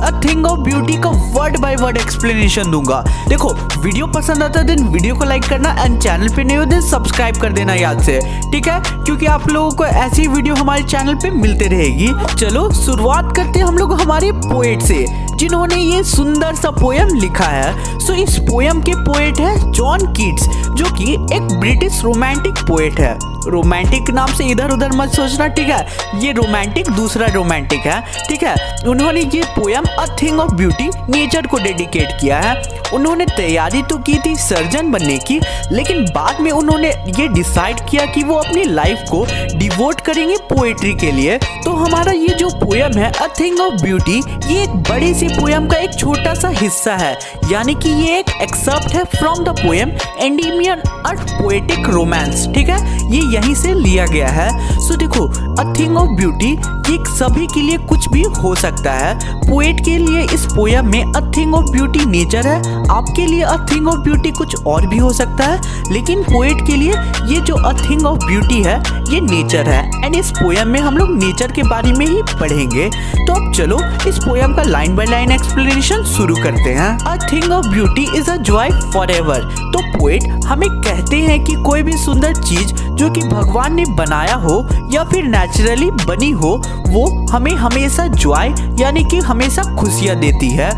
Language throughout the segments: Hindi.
अ थिंग ऑफ ब्यूटी का वर्ड बाय वर्ड एक्सप्लेनेशन दूंगा। देखो, वीडियो पसंद आता है देन वीडियो को लाइक करना एंड चैनल पे नहीं हो देन सब्सक्राइब कर देना याद से, ठीक है, क्योंकि आप लोगों को ऐसी वीडियो हमारे चैनल पे मिलते रहेगी। चलो शुरुआत करते हैं हम लोग हमारे पोएट से, जिन्होंने ये सुंदर सा पोयम लिखा है। सो इस पोयम के पोएट है जॉन कीट्स, जो कि एक ब्रिटिश रोमांटिक पोएट है। रोमांटिक नाम से इधर उधर मत सोचना, ठीक है, ये रोमांटिक दूसरा रोमांटिक है, ठीक है। उन्होंने ये poem a thing of beauty nature को डेडिकेट किया है। उन्होंने तैयारी तो की थी सर्जन बनने की, लेकिन बाद में उन्होंने ये डिसाइड किया कि वो अपनी लाइफ को डिवोट करेंगे पोएट्री के लिए। तो हमारा ये जो पोयम है अ थिंग ऑफ ब्यूटी, ये एक बड़ी सी पोयम का एक छोटा सा हिस्सा है, यानी कि ये एक एक्सर्प्ट है from the poem Endymion a poetic romance, ठीक है, ये यहीं से लिया गया है। सो देखो, अ थिंग ऑफ ब्यूटी ये सभी के लिए कुछ भी हो सकता है। पोएट के लिए इस पोयम में a thing of beauty nature है, आपके लिए अ थिंग ऑफ ब्यूटी कुछ और भी हो सकता है, लेकिन पोएट के लिए ये जो अ थिंग ऑफ ब्यूटी है ये नेचर है। एंड इस पोयम में हम लोग नेचर के बारे में ही पढ़ेंगे। तो अब चलो इस पोयम का लाइन बाय लाइन एक्सप्लेनेशन शुरू करते हैं। A thing of beauty is a joy for ever. तो पोएट हमें कहते हैं कि कोई भी सुंदर चीज जो कि भगवान ने बनाया हो या फिर नेचुरली बनी हो, वो हमें हमेशा जॉय यानी कि हमेशा खुशियाँ देती है।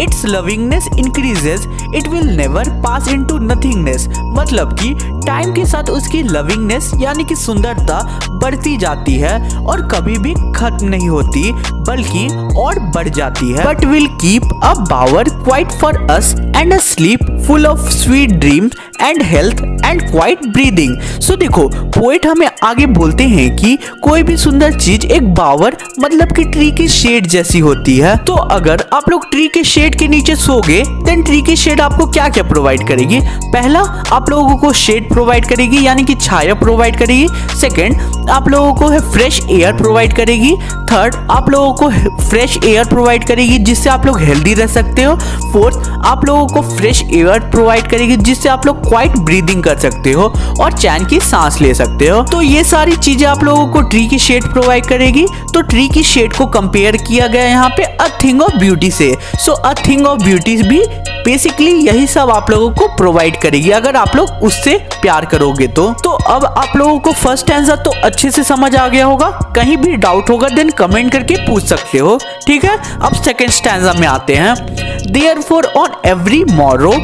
Its loveliness increases, it will never pass into nothingness. मतलब कि टाइम के साथ उसकी लविंगनेस यानी कि सुंदरता बढ़ती जाती है और कभी भी खत्म नहीं होती, बल्कि और बढ़ जाती है। But will keep a bower quiet for us and a sleep full of sweet dreams and health and quiet breathing. So देखो, पोएट हमें आगे बोलते हैं कि कोई भी सुंदर चीज एक बावर मतलब कि ट्री की शेड जैसी होती है। तो अगर आप लोग ट्री के शेड के नीचे सोगे देन ट्री की शेड आपको क्या क्या प्रोवाइड करेगी? पहला, आप लोगों को शेड प्रोवाइड करेगी यानी कि छाया प्रोवाइड करेगी। सेकंड, आप लोगों को है फ्रेश एयर प्रोवाइड करेगी। थर्ड, आप लोगों को फ्रेश एयर प्रोवाइड करेगी जिससे आप लोग हेल्दी रह सकते हो। फोर्थ, आप लोगों को फ्रेश एयर प्रोवाइड करेगी जिससे आप लोग क्वाइट ब्रीदिंग कर सकते हो और चैन की सांस ले सकते हो। तो ये सारी चीजें आप लोगों को ट्री की शेड प्रोवाइड करेगी। तो ट्री की शेड को कंपेयर किया गया यहाँ पे अ थिंग ऑफ ब्यूटी से। सो अ थिंग ऑफ ब्यूटी भी बेसिकली यही सब आप लोगों को प्रोवाइड करेगी अगर आप लोग उससे प्यार करोगे तो अब आप लोगों को फर्स्ट आंसर तो अच्छे से समझ आ गया होगा। कहीं भी डाउट होगा देन कमेंट करके पूछ सकते हो, ठीक है। अब सेकंड स्टैंजा में आते हैं। Therefore on every morrow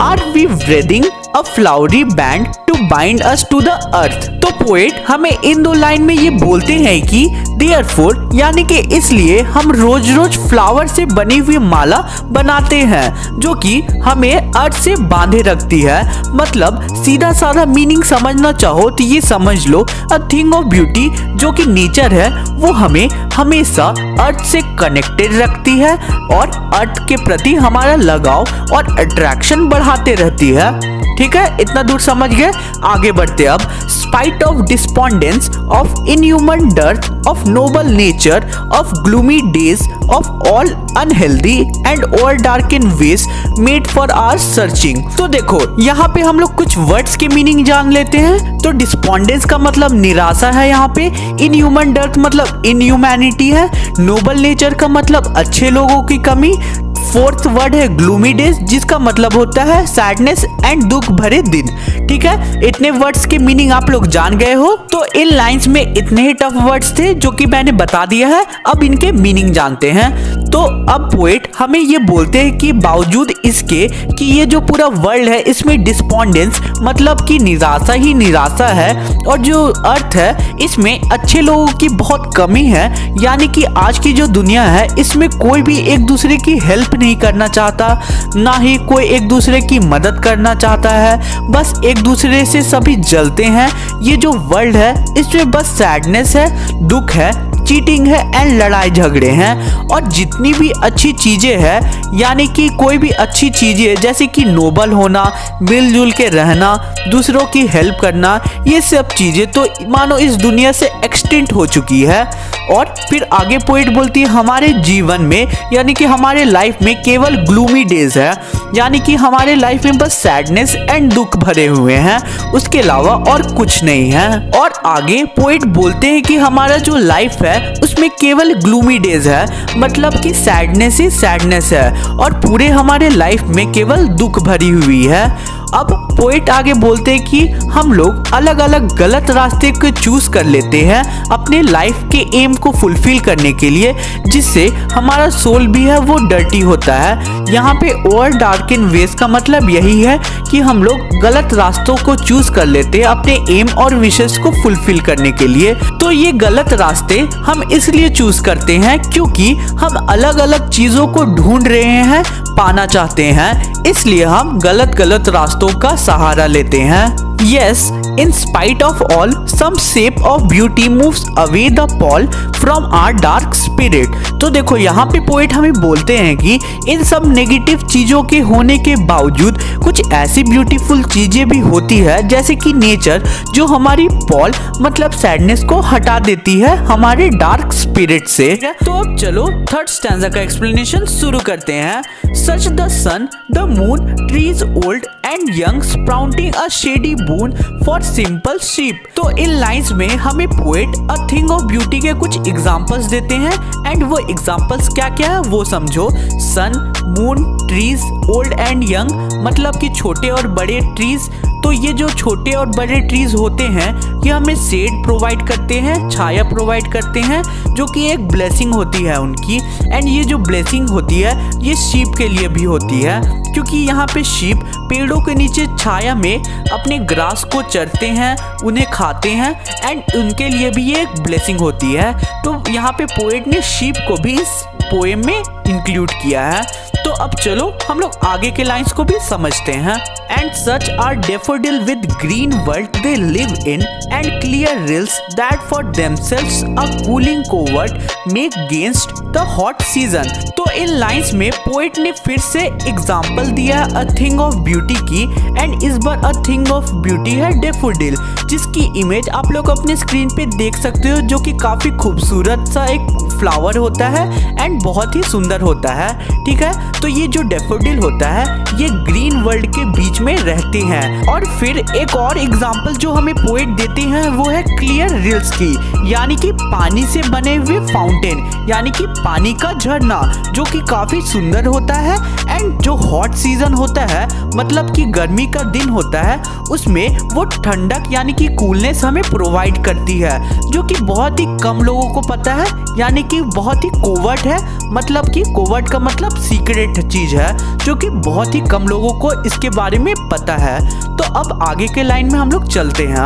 are we wearing a flowery band to bind us to the earth। तो पोएट हमें इन दो लाइन में ये बोलते हैं कि therefore यानी कि इसलिए हम रोज रोज फ्लावर से बनी हुई माला बनाते हैं जो कि हमें अर्थ से बांधे रखती है। मतलब सीधा साधा मीनिंग समझना चाहो तो ये समझ लो, अ थिंग ऑफ ब्यूटी जो कि नेचर है वो हमें हमेशा अर्थ से कनेक्टेड रखती है और अर्थ के प्रति हमारा लगाव और अट्रैक्शन बढ़ाते रहती है, ठीक है। इतना दूर समझ गए, आगे बढ़ते अब। Spite of despondence of inhuman dearth of noble nature of gloomy days of all unhealthy and all dark in ways made for our searching. तो देखो, यहाँ पे हम लोग कुछ वर्ड्स के मीनिंग जान लेते हैं। तो डिस्पोंडेंस का मतलब निराशा है यहाँ पे, इनह्यूमन डर्थ मतलब इनह्यूमैनिटी है, नोबल नेचर का मतलब अच्छे लोगों की कमी, फोर्थ वर्ड है ग्लूमी डेज जिसका मतलब होता है सैडनेस एंड दुख भरे दिन, ठीक है। इतने वर्ड्स के मीनिंग आप लोग जान गए हो। तो इन लाइंस में इतने ही टफ वर्ड्स थे जो कि मैंने बता दिया है, अब इनके मीनिंग जानते हैं। तो अब पोएट हमें ये बोलते हैं कि बावजूद इसके कि ये जो पूरा वर्ल्ड है इसमें डिस्पोंडेंस मतलब कि निराशा ही निराशा है और जो अर्थ है इसमें अच्छे लोगों की बहुत कमी है, यानी कि आज की जो दुनिया है इसमें कोई भी एक दूसरे की हेल्प नहीं करना चाहता, ना ही कोई एक दूसरे की मदद करना चाहता है, बस एक दूसरे से सभी जलते हैं। ये जो वर्ल्ड है इसमें बस सैडनेस है, दुख है, चीटिंग है एंड लड़ाई झगड़े हैं। और जितनी भी अच्छी चीजें हैं यानी कि कोई भी अच्छी चीजें जैसे कि नोबल होना, मिलजुल के रहना, दूसरों की हेल्प करना, ये सब चीजें तो मानो इस दुनिया से एक्सटिंक्ट हो चुकी है। और फिर आगे पोएट बोलती है हमारे जीवन में यानी कि हमारे लाइफ में केवल ग्लूमी डेज है, यानी कि हमारे लाइफ में बस सैडनेस एंड दुख भरे हुए हैं, उसके अलावा और कुछ नहीं है। और आगे पोएट बोलते हैं कि हमारा जो लाइफ है है उसमें केवल ग्लूमी डेज है, मतलब कि सैडनेस ही सैडनेस है और पूरे हमारे लाइफ में केवल दुख भरी हुई है। अब पोएट आगे बोलते हैं कि हम लोग अलग अलग गलत रास्ते को चूज कर लेते हैं अपने लाइफ के एम को फुलफिल करने के लिए, जिससे हमारा सोल भी है वो डर्टी होता है। यहाँ पे ओवर डार्कन वेज का मतलब यही है कि हम लोग गलत रास्तों को चूज कर लेते हैं अपने एम और विशेष को फुलफिल करने के लिए। तो ये गलत रास्ते हम इसलिए चूज करते हैं क्योंकि हम अलग अलग चीजों को ढूंढ रहे हैं, पाना चाहते हैं, इसलिए हम गलत रास्तों का सहारा लेते हैं। Yes, in spite of all, some shape of beauty moves away the pall from our dark spirit। तो देखो यहाँ पे पोएट हमें बोलते हैं कि इन सब नेगेटिव चीजों के होने के बावजूद कुछ ऐसी ब्यूटीफुल चीजें भी होती है, जैसे कि नेचर, जो हमारी पॉल मतलब सैडनेस को हटा देती है हमारे डार्क स्पिरिट से। तो अब चलो थर्ड स्टैंजा का एक्सप्लेनेशन शुरू करते हैं। Such the sun, the moon, trees old and young, sprouting a shady boon for simple sheep। तो इन लाइंस में हमें poet a thing of beauty के कुछ एग्जांपल्स देते हैं एंड वो एग्जांपल्स क्या क्या है वो समझो। Sun, moon, trees, old and young, मतलब कि छोटे और बड़े ट्रीज। तो ये जो छोटे और बड़े ट्रीज होते हैं ये हमें शेड प्रोवाइड करते हैं, छाया प्रोवाइड करते हैं, जो कि एक ब्लेसिंग होती है उनकी। एंड ये जो ब्लेसिंग होती है ये शीप के लिए भी होती है, क्योंकि यहाँ पे शीप पेड़ों के नीचे छाया में अपने ग्रास को चरते हैं, उन्हें खाते हैं एंड उनके लिए भी ये एक ब्लेसिंग होती है। तो यहाँ पे पोएट ने शीप को भी इस पोएम में इंक्लूड किया है। तो अब चलो हम लोग आगे के लाइंस को भी समझते हैं। And such are daffodil with green world they live in and clear rills that for themselves a cooling covert make against the hot season। तो इन लाइंस में पोएट ने फिर से एग्जाम्पल दिया अ थिंग ऑफ ब्यूटी की, एंड इस बार अ थिंग ऑफ ब्यूटी है डेफोडिल, जिसकी इमेज आप लोग अपने स्क्रीन पे देख सकते हो, जो कि काफी खूबसूरत सा एक फ्लावर होता है एंड बहुत ही सुंदर होता है। ठीक है, तो ये जो डेफोडिल होता है ये ग्रीन वर्ल्ड के बीच में रहते हैं। और फिर एक और एग्जाम्पल जो हमें पोएट देते हैं वो है क्लियर रिल्स की, यानी कि पानी से बने हुए फाउंटेन, यानी कि पानी का झरना, जो कि काफी सुंदर होता है। एंड जो हॉट सीजन होता है मतलब कि गर्मी का दिन होता है, उसमें वो ठंडक यानी कि कूलनेस हमें प्रोवाइड करती है, जो कि बहुत ही कम लोगों को पता है, यानी कि बहुत ही कोवर्ट है। मतलब कि कोवर्ट का मतलब सीक्रेट चीज है, जो कि बहुत ही कम लोगों को इसके बारे में पता है। तो अब आगे के लाइन में हम लोग चलते हैं।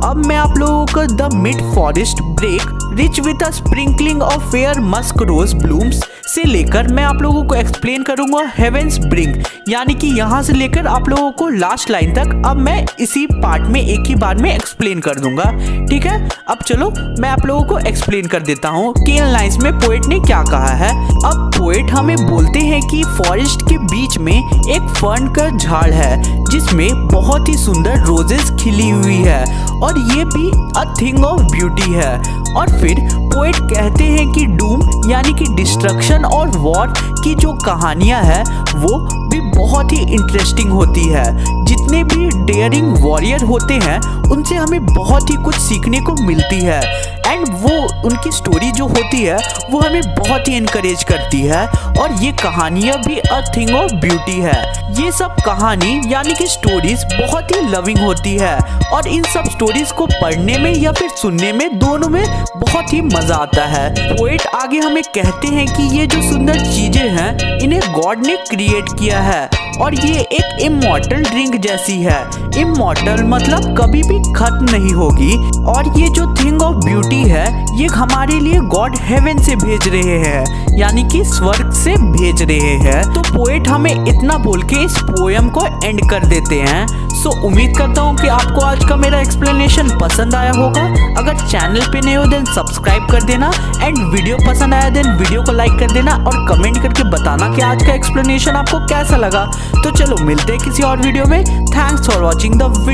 अब मैं आप लोगों को the mid forest brake rich with a sprinkling of fair musk rose blooms से लेकर मैं आप लोगों को एक्सप्लेन करूंगा हेवेंस ब्रिंक, यानी कि यहाँ से लेकर आप लोगों को लास्ट लाइन तक अब मैं इसी पार्ट में एक ही बार में एक्सप्लेन कर दूंगा। ठीक है, अब चलो मैं आप लोगों को एक्सप्लेन कर देता हूँ कि इन लाइन्स में पोएट ने क्या कहा है। अब पोएट हमें बोलते हैं कि फॉरेस्ट के बीच में एक फर्न का झाड़ है जिसमें बहुत ही सुंदर रोजेस खिली हुई है और ये भी अ थिंग ऑफ ब्यूटी है। और फिर पोएट कहते हैं कि डूम यानी कि डिस्ट्रक्शन और वॉर की जो कहानियां है वो भी बहुत ही इंटरेस्टिंग होती है। जितने भी डेयरिंग वॉरियर होते हैं उनसे हमें बहुत ही कुछ सीखने को मिलती है एंड वो उनकी स्टोरी जो होती है वो हमें बहुत ही इनकरेज करती है। और ये कहानियाँ भी अ थिंग ऑफ ब्यूटी है। ये सब कहानी यानी कि स्टोरीज बहुत ही लविंग होती है और इन सब स्टोरीज को पढ़ने में या फिर सुनने में दोनों में बहुत ही मजा आता है। पोएट आगे हमें कहते हैं कि ये जो सुंदर चीजें हैं इन्हें गॉड ने क्रिएट किया है और ये एक इमॉर्टल ड्रिंक जैसी है। इमॉर्टल मतलब कभी भी खत्म नहीं होगी। और ये जो थिंग ऑफ ब्यूटी है ये हमारे लिए गॉड हेवन से भेज रहे हैं, यानी कि स्वर्ग से भेज रहे हैं। तो पोएट हमें इतना बोल के इस पोएम को एंड कर देते हैं। सो उम्मीद करता हूँ कि आपको आज का मेरा एक्सप्लेनेशन पसंद आया होगा। अगर चैनल पे नए हो देन सब्सक्राइब कर देना एंड वीडियो पसंद आया देन वीडियो को लाइक कर देना और कमेंट करके बताना कि आज का एक्सप्लेनेशन आपको कैसा लगा। तो चलो मिलते हैं किसी और वीडियो में। Thanks for watching the video.